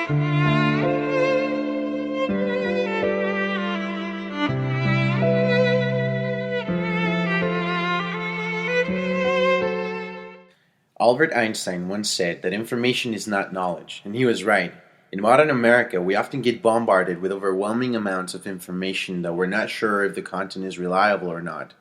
Albert Einstein once said that information is not knowledge, and he was right. In modern America, we often get bombarded with overwhelming amounts of information that we're not sure if the content is reliable or not.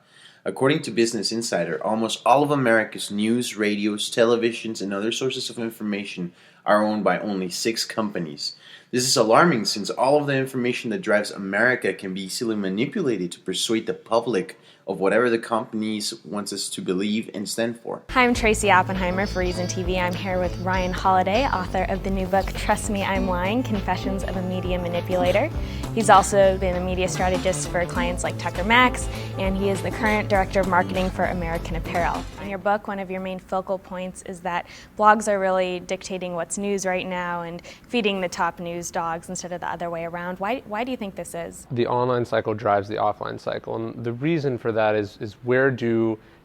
According to Business Insider, almost all of America's news, radios, televisions, and other sources of information are owned by only 6 companies. This is alarming since all of the information that drives America can be easily manipulated to persuade the public of whatever the companies want us to believe and stand for. Hi, I'm Tracy Oppenheimer for Reason TV. I'm here with Bryan Holiday, author of the new book, Trust Me, I'm Lying, Confessions of a Media Manipulator. He's also been a media strategist for clients like Tucker Max, and he is the current director of marketing for American Apparel. In your book, one of your main focal points is that blogs are really dictating what's news right now and feeding the top news dogs instead of the other way around. Why do you think this is? The online cycle drives the offline cycle, and the reason for that is if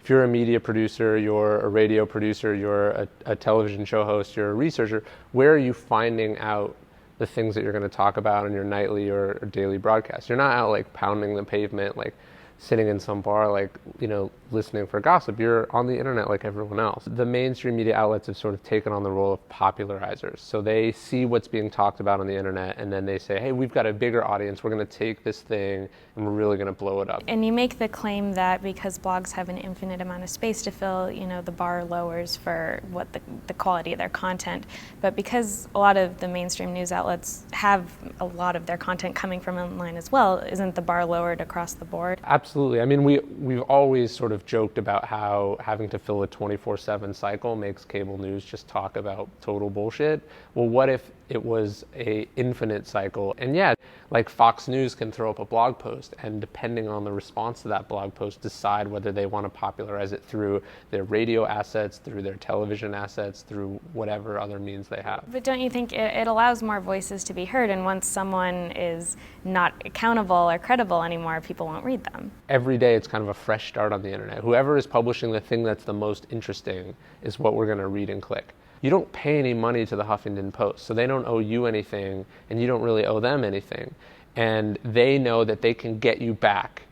you're a media producer, you're a radio producer, you're a television show host, you're a researcher, where are you finding out the things that you're going to talk about in your nightly or daily broadcast? You're not out like pounding the pavement, like sitting in some bar, like, listening for gossip. You're on the internet like everyone else. The mainstream media outlets have sort of taken on the role of popularizers. So they see what's being talked about on the internet, and then they say, hey, we've got a bigger audience. We're going to take this thing and we're really going to blow it up. And you make the claim that because blogs have an infinite amount of space to fill, the bar lowers for what the quality of their content. But because a lot of the mainstream news outlets have a lot of their content coming from online as well, isn't the bar lowered across the board? Absolutely. I mean, we've always sort of joked about how having to fill a 24/7 cycle makes cable news just talk about total bullshit. Well, what if it was a infinite cycle? And yeah, like Fox News can throw up a blog post, and depending on the response to that blog post, decide whether they want to popularize it through their radio assets, through their television assets, through whatever other means they have. But don't you think it allows more voices to be heard, and once someone is not accountable or credible anymore, people won't read them? Every day it's kind of a fresh start on the internet. Whoever is publishing the thing that's the most interesting is what we're going to read and click. You don't pay any money to the Huffington Post, so they don't owe you anything, and you don't really owe them anything. And they know that they can get you back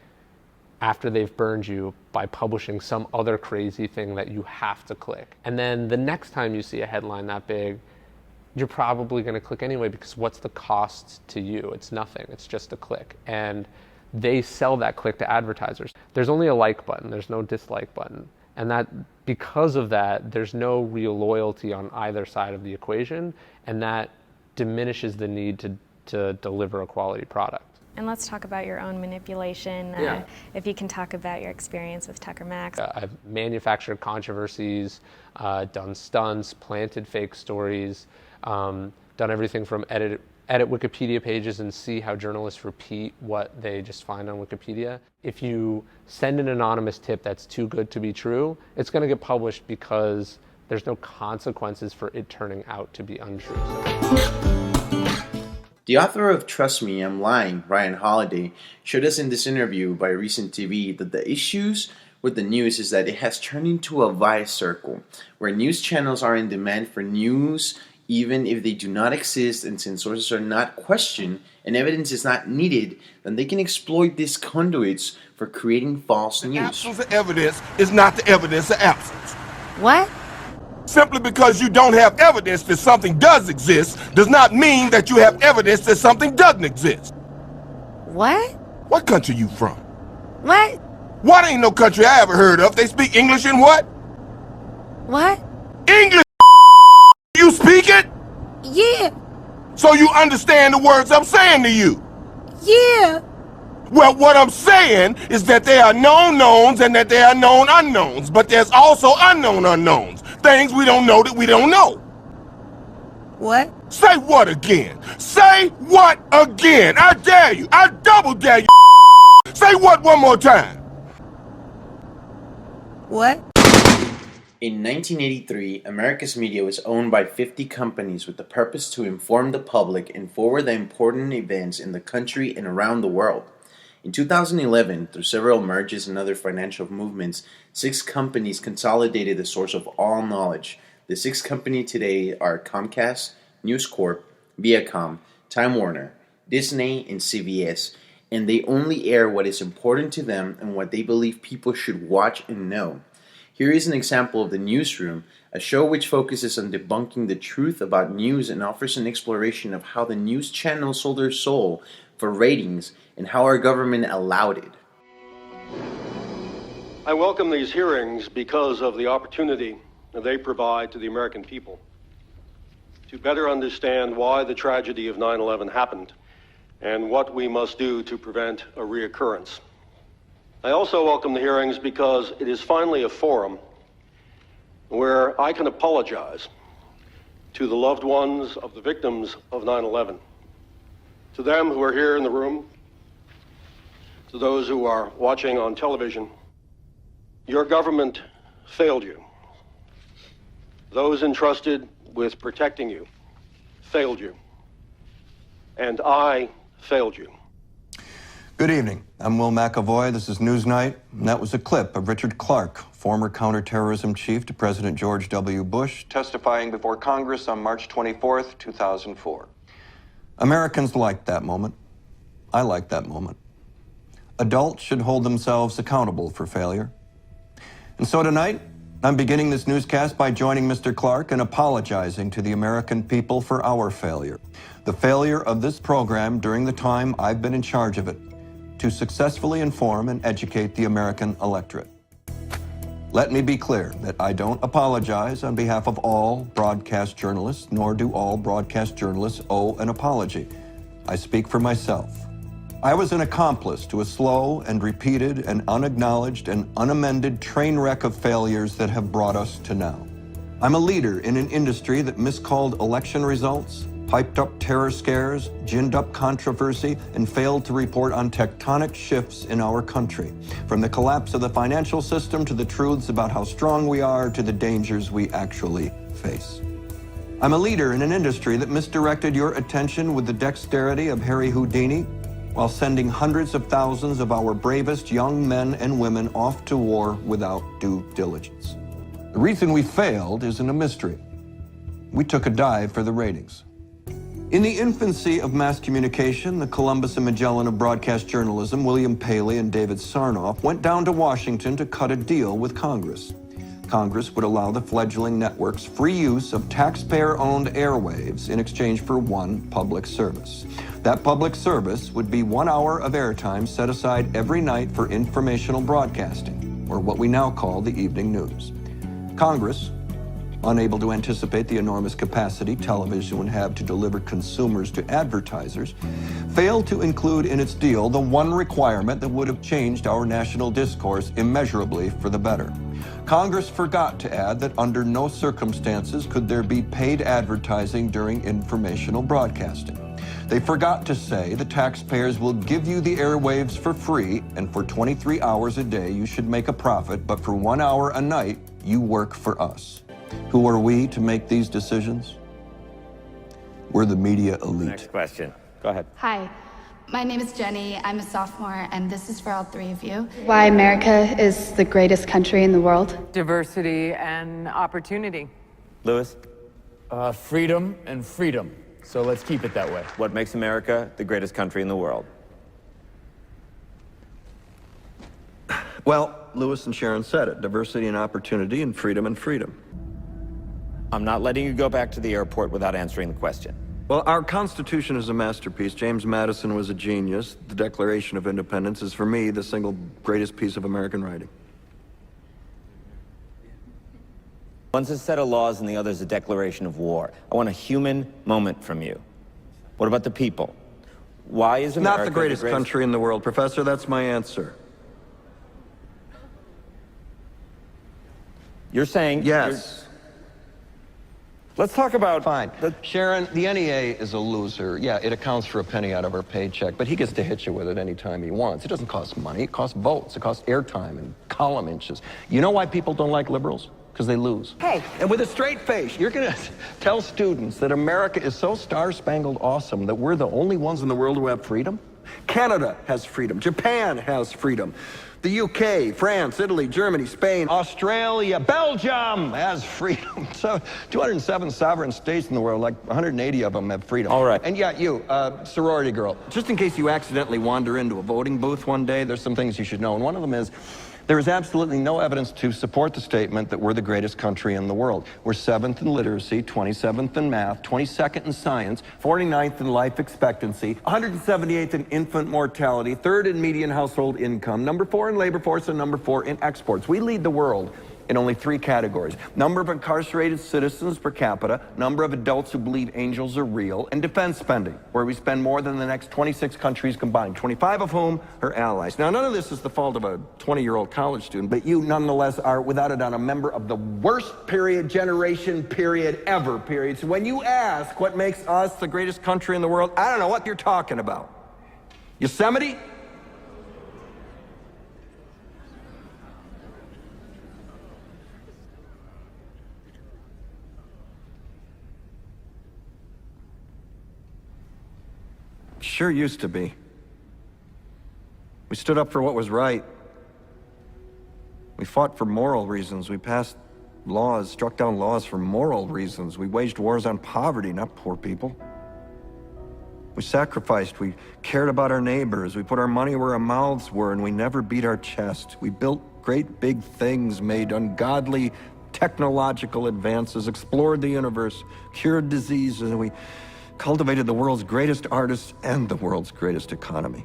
after they've burned you by publishing some other crazy thing that you have to click. And then the next time you see a headline that big, you're probably going to click anyway, because what's the cost to you? It's nothing. It's just a click. And they sell that click to advertisers. There's only a like button. There's no dislike button. And that, because of that, there's no real loyalty on either side of the equation, and that diminishes the need to deliver a quality product. And let's talk about your own manipulation. Yeah. If you can talk about your experience with Tucker Max. I've manufactured controversies, done stunts, planted fake stories, done everything from edit Wikipedia pages and see how journalists repeat what they just find on Wikipedia. If you send an anonymous tip that's too good to be true, it's going to get published because there's no consequences for it turning out to be untrue. The author of Trust Me, I'm Lying, Bryan Holiday, showed us in this interview by Recent TV that the issues with the news is that it has turned into a vicious circle, where news channels are in demand for news even if they do not exist, and since sources are not questioned and evidence is not needed, then they can exploit these conduits for creating false news. The absence of evidence is not the evidence of absence. What? Simply because you don't have evidence that something does exist does not mean that you have evidence that something doesn't exist. What? What country you from? What? What ain't no country I ever heard of. They speak English in what? What? English. You speak it? Yeah. So you understand the words I'm saying to you? Yeah. Well, what I'm saying is that there are known knowns and that there are known unknowns, but there's also unknown unknowns. Things we don't know that we don't know. What? Say what again? Say what again? I dare you. I double dare you. Say what one more time? What? In 1983, America's media was owned by 50 companies with the purpose to inform the public and forward the important events in the country and around the world. In 2011, through several mergers and other financial movements, 6 companies consolidated the source of all knowledge. The 6 companies today are Comcast, News Corp, Viacom, Time Warner, Disney, and CBS, and they only air what is important to them and what they believe people should watch and know. Here is an example of The Newsroom, a show which focuses on debunking the truth about news and offers an exploration of how the news channel sold their soul for ratings and how our government allowed it. I welcome these hearings because of the opportunity that they provide to the American people to better understand why the tragedy of 9/11 happened and what we must do to prevent a reoccurrence. I also welcome the hearings because it is finally a forum where I can apologize to the loved ones of the victims of 9/11, to them who are here in the room, to those who are watching on television. Your government failed you. Those entrusted with protecting you failed you. And I failed you. Good evening. I'm Will McAvoy. This is Newsnight. And that was a clip of Richard Clarke, former counterterrorism chief to President George W. Bush, testifying before Congress on March 24th, 2004. Americans liked that moment. I liked that moment. Adults should hold themselves accountable for failure. And so tonight, I'm beginning this newscast by joining Mr. Clarke and apologizing to the American people for our failure. The failure of this program during the time I've been in charge of it to successfully inform and educate the American electorate. Let me be clear that I don't apologize on behalf of all broadcast journalists, nor do all broadcast journalists owe an apology. I speak for myself. I was an accomplice to a slow and repeated and unacknowledged and unamended train wreck of failures that have brought us to now. I'm a leader in an industry that miscalled election results, piped up terror scares, ginned up controversy, and failed to report on tectonic shifts in our country, from the collapse of the financial system to the truths about how strong we are to the dangers we actually face. I'm a leader in an industry that misdirected your attention with the dexterity of Harry Houdini, while sending hundreds of thousands of our bravest young men and women off to war without due diligence. The reason we failed isn't a mystery. We took a dive for the ratings. In the infancy of mass communication, the Columbus and Magellan of broadcast journalism, William Paley and David Sarnoff, went down to Washington to cut a deal with Congress. Congress would allow the fledgling networks free use of taxpayer-owned airwaves in exchange for one public service. That public service would be 1 hour of airtime set aside every night for informational broadcasting, or what we now call the evening news. Congress, unable to anticipate the enormous capacity television would have to deliver consumers to advertisers, failed to include in its deal the one requirement that would have changed our national discourse immeasurably for the better. Congress forgot to add that under no circumstances could there be paid advertising during informational broadcasting. They forgot to say the taxpayers will give you the airwaves for free, and for 23 hours a day you should make a profit, but for 1 hour a night you work for us. Who are we to make these decisions? We're the media elite. Next question. Go ahead. Hi, my name is Jenny. I'm a sophomore, and this is for all three of you. Why America is the greatest country in the world. Diversity and opportunity. Lewis? Freedom and freedom. So let's keep it that way. What makes America the greatest country in the world? Well, Lewis and Sharon said it. Diversity and opportunity and freedom and freedom. I'm not letting you go back to the airport without answering the question. Well, our Constitution is a masterpiece. James Madison was a genius. The Declaration of Independence is, for me, the single greatest piece of American writing. One's a set of laws and the other's a declaration of war. I want a human moment from you. What about the people? Why is America not the greatest country in the world, Professor. That's my answer. You're saying... Yes. Let's talk about... Fine. Sharon, the NEA is a loser. Yeah, it accounts for a penny out of our paycheck, but he gets to hit you with it anytime he wants. It doesn't cost money. It costs votes. It costs airtime and column inches. You know why people don't like liberals? Because they lose. Hey. And with a straight face, you're going to tell students that America is so star-spangled awesome that we're the only ones in the world who have freedom? Canada has freedom. Japan has freedom. The UK, France, Italy, Germany, Spain, Australia, Belgium has freedom. So 207 sovereign states in the world, like 180 of them have freedom. All right. And yeah, you, sorority girl, just in case you accidentally wander into a voting booth one day, there's some things you should know. And one of them is, there is absolutely no evidence to support the statement that we're the greatest country in the world. We're 7th in literacy, 27th in math, 22nd in science, 49th in life expectancy, 178th in infant mortality, 3rd in median household income, number 4 in labor force, and number 4 in exports. We lead the world in only 3 categories: number of incarcerated citizens per capita, number of adults who believe angels are real, and defense spending, where we spend more than the next 26 countries combined, 25 of whom are allies. Now, none of this is the fault of a 20-year-old college student, but you nonetheless are, without a doubt, a member of the worst generation ever. So when you ask what makes us the greatest country in the world, I don't know what you're talking about. Yosemite? Sure used to be. We stood up for what was right. We fought for moral reasons. We passed laws, struck down laws for moral reasons. We waged wars on poverty, not poor people. We sacrificed. We cared about our neighbors. We put our money where our mouths were, and we never beat our chest. We built great big things, made ungodly technological advances, explored the universe, cured diseases, and we cultivated the world's greatest artists and the world's greatest economy.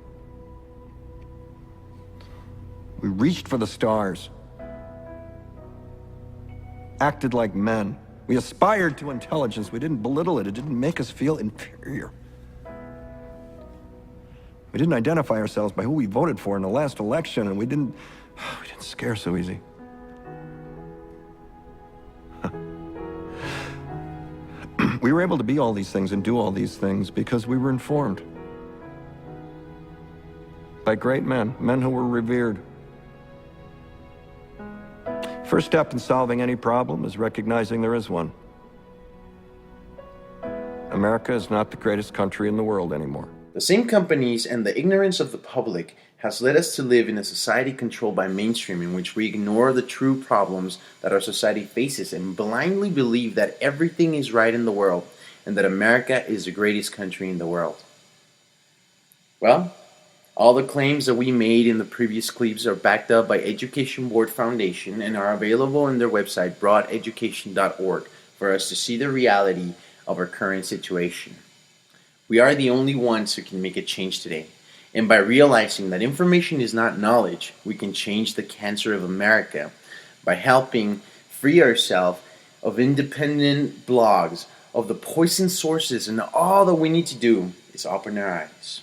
We reached for the stars, acted like men. We aspired to intelligence. We didn't belittle it. It didn't make us feel inferior. We didn't identify ourselves by who we voted for in the last election, and we didn't scare so easy. We were able to be all these things and do all these things because we were informed by great men who were revered. First step in solving any problem is recognizing there is one. America is not the greatest country in the world anymore. The same companies and the ignorance of the public has led us to live in a society controlled by mainstream, in which we ignore the true problems that our society faces and blindly believe that everything is right in the world and that America is the greatest country in the world. Well, all the claims that we made in the previous clips are backed up by Education Board Foundation and are available on their website broadeducation.org for us to see the reality of our current situation. We are the only ones who can make a change today. And by realizing that information is not knowledge, we can change the cancer of America by helping free ourselves of independent blogs, of the poison sources, and all that we need to do is open our eyes.